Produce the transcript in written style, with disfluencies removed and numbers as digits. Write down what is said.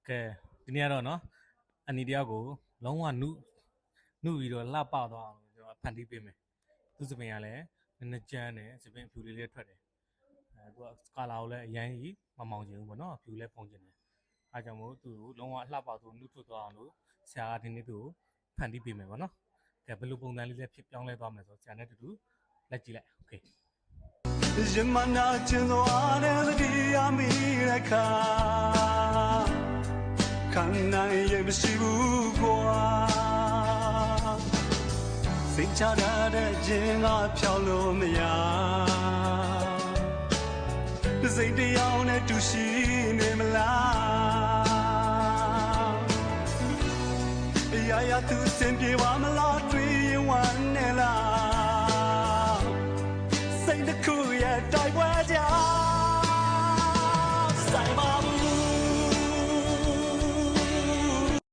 ကဲဒီနေ့ကတော့နော်အန်ဒီတယောက်ကိုလုံးဝနုပြီးတော့လှပသွားအောင်ကျွန်တော်ဖန်တီးပေးမယ်သူစပင်ကလည်းနည်းနည်းကျန်းတယ်စပင်အဖြူလေးလေးထွက်တယ်သူကကာလာကိုလည်းအရင်ကြီးမမောင်ချင်ဘူးပေါ့နော်အဖြူလည်းဖုံချင်တယ်အားကြောင့်မို့သူ့ကိုလုံးဝလှပသူနုထွက်သွားအောင်လို့ဆရာကဒီနေ့သူ့ကိုဖန်တီးပေးမယ်ပေါ့နော်ကဲဘယ်လိုပုံစံလေးလဲဖြစ်ပြောင်းလဲသွားမယ်ဆိုဆရာနဲ့တူတူလက်ကြည့်လိုက်โอเคရမနာကျင်စွာတဲ့သတိရမိတဲ့ခါခံနိုင်ရမရှိဘူးကွာစိတ်ချရတဲ့ခြင်းကဖြောင်းလို့မရစိတ်တရားနဲ့တူရှိနေမလားရာသူစင်ပြေပါမလားတွေ့ရင်ဝမ်းနေလားစိတ်တစ်ခုရဲ့တိုက်ပွဲကြဆိုင်ပါ